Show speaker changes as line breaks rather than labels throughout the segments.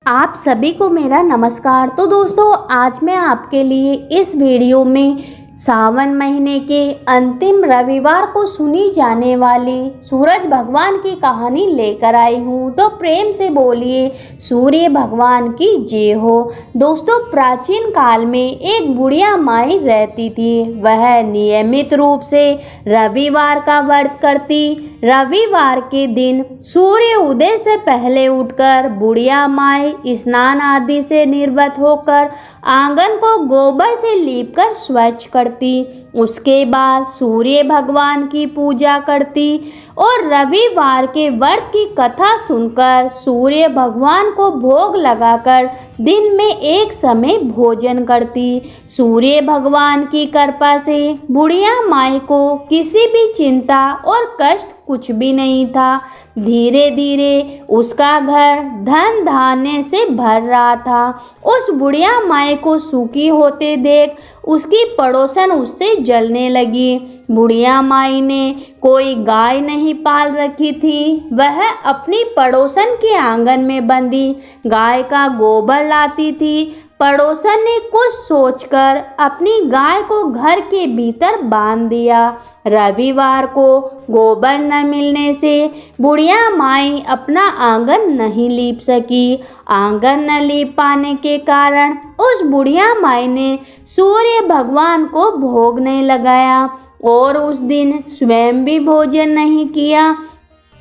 आप सभी को मेरा नमस्कार। तो दोस्तों, आज मैं आपके लिए इस वीडियो में सावन महीने के अंतिम रविवार को सुनी जाने वाली सूरज भगवान की कहानी लेकर आई हूँ। तो प्रेम से बोलिए सूर्य भगवान की जय हो। दोस्तों, प्राचीन काल में एक बुढ़िया माई रहती थी। वह नियमित रूप से रविवार का व्रत करती। रविवार के दिन सूर्य उदय से पहले उठकर बुढ़िया माई स्नान आदि से निर्वत होकर आंगन को गोबर से लीपकर स्वच्छ करती। उसके बाद सूर्य भगवान की पूजा करती और रविवार के व्रत की कथा सुनकर सूर्य भगवान को भोग लगाकर दिन में एक समय भोजन करती। सूर्य भगवान की कृपा से बुढ़िया माई को किसी भी चिंता और कष्ट कुछ भी नहीं था। धीरे धीरे उसका घर धन धान्य से भर रहा था। उस बुढ़िया माई को सुखी होते देख उसकी पड़ोसन उससे जलने लगी। बुढ़िया माई ने कोई गाय नहीं पाल रखी थी। वह अपनी पड़ोसन के आंगन में बंधी गाय का गोबर लाती थी। पड़ोसन ने कुछ सोचकर अपनी गाय को घर के भीतर बांध दिया। रविवार को गोबर न मिलने से बुढ़िया माई अपना आंगन नहीं लीप सकी। आंगन न लीप पाने के कारण उस बुढ़िया माई ने सूर्य भगवान को भोग नहीं लगाया और उस दिन स्वयं भी भोजन नहीं किया।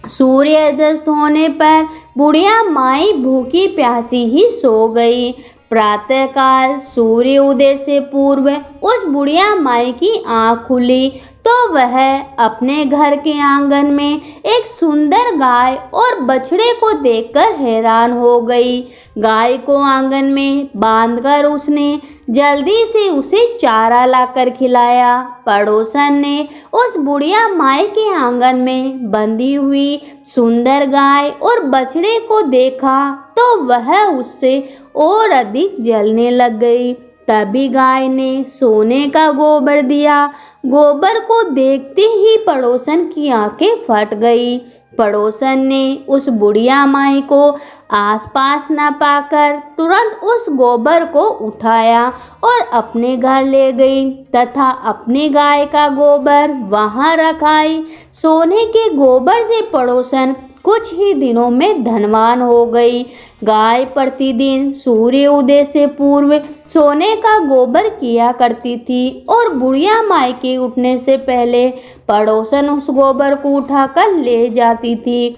सूर्योदय होने पर बुढ़िया माई भूखी प्यासी ही सो गई। प्रातःकाल सूर्य उदय से पूर्व उस बुढ़िया माई की आँख खुली तो वह अपने घर के आंगन में एक सुंदर गाय और बछड़े को देखकर हैरान हो गई। गाय को आंगन में बांधकर उसने जल्दी से उसे चारा लाकर खिलाया। पड़ोसन ने उस बुढ़िया माई के आंगन में बंधी हुई सुंदर गाय और बछड़े को देखा तो वह उससे और अधिक जलने लग गई। तभी गाय ने सोने का गोबर दिया। गोबर को देखते ही पड़ोसन की आंखें फट गई। पड़ोसन ने उस बुढ़िया माई को आसपास न पाकर तुरंत उस गोबर को उठाया और अपने घर ले गई तथा अपनी गाय का गोबर वहां रखाई। सोने के गोबर से पड़ोसन कुछ ही दिनों में धनवान हो गई। गाय प्रतिदिन सूर्य उदय से पूर्व सोने का गोबर किया करती थी और बुढ़िया माई के उठने से पहले पड़ोसन उस गोबर को उठाकर ले जाती थी।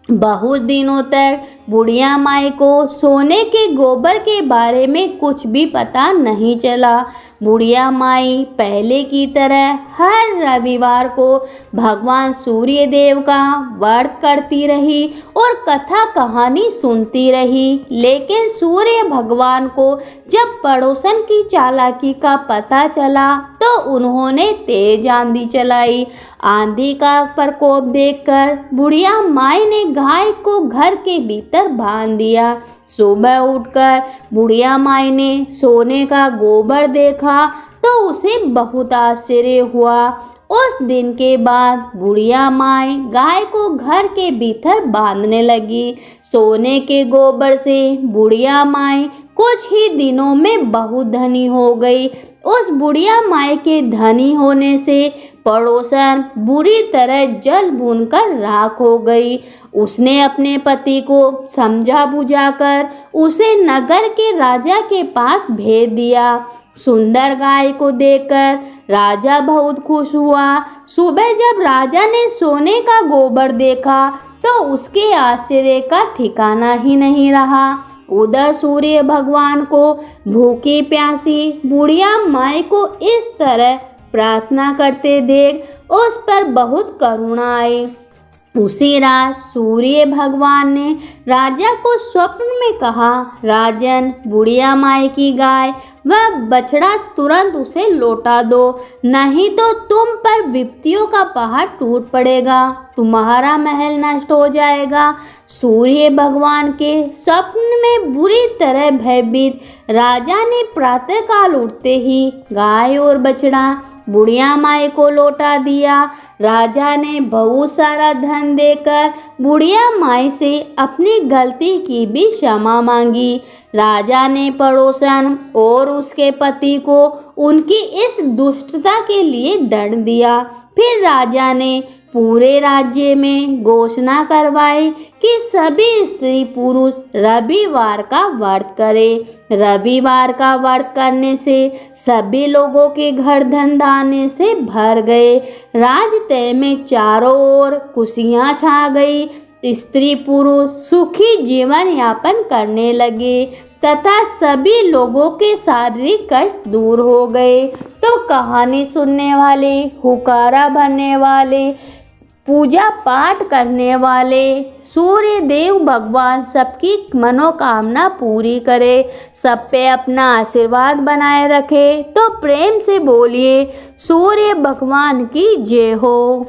बहुत दिनों तक बुढ़िया माई को सोने के गोबर के बारे में कुछ भी पता नहीं चला। बुढ़िया माई पहले की तरह हर रविवार को भगवान सूर्य देव का व्रत करती रही और कथा कहानी सुनती रही। लेकिन सूर्य भगवान को जब पड़ोसन की चालाकी का पता चला तो उन्होंने तेज आंधी चलाई। आंधी का प्रकोप देखकर बुढ़िया माई ने गाय को घर के भीतर बांध दिया। सुबह उठकर बुढ़िया माई ने सोने का गोबर देखा तो उसे बहुत आश्चर्य हुआ। उस दिन के बाद बुढ़िया माई गाय को घर के भीतर बांधने लगी। सोने के गोबर से बुढ़िया माई कुछ ही दिनों में बहुत धनी हो गई। उस बुढ़िया माई के धनी होने से पड़ोसन बुरी तरह जल भूनकर राख हो गई। उसने अपने पति को समझा बुझाकर उसे नगर के राजा के पास भेज दिया। सुंदर गाय को देखकर राजा बहुत खुश हुआ। सुबह जब राजा ने सोने का गोबर देखा तो उसके आश्चर्य का ठिकाना ही नहीं रहा। उधर सूर्य भगवान को भूखी प्यासी बुढ़िया माई को इस तरह प्रार्थना करते देख उस पर बहुत करुणा आई। उसी रात सूर्य भगवान ने राजा को स्वप्न में कहा, राजन, बुढ़िया माई की गाय वह बछड़ा तुरंत उसे लौटा दो, नहीं तो तुम पर विपत्तियों का पहाड़ टूट पड़ेगा, तुम्हारा महल नष्ट हो जाएगा। सूर्य भगवान के स्वप्न में बुरी तरह भयभीत राजा ने प्रातःकाल उठते ही गाय और बछड़ा बुढ़िया माई को लौटा दिया। राजा ने बहुत सारा धन देकर बुढ़िया माई से अपनी गलती की भी क्षमा मांगी। राजा ने पड़ोसन और उसके पति को उनकी इस दुष्टता के लिए दंड दिया। फिर राजा ने पूरे राज्य में घोषणा करवाई कि सभी स्त्री पुरुष रविवार का व्रत करें। रविवार का व्रत करने से सभी लोगों के घर धन धान्य से भर गए। राजतय में चारों ओर खुशियां छा गई। स्त्री पुरुष सुखी जीवन यापन करने लगे तथा सभी लोगों के शारीरिक कष्ट दूर हो गए। तो कहानी सुनने वाले, हुकारा भरने वाले, पूजा पाठ करने वाले सूर्य देव भगवान सबकी मनोकामना पूरी करे, सब पे अपना आशीर्वाद बनाए रखे। तो प्रेम से बोलिए सूर्य भगवान की जय हो।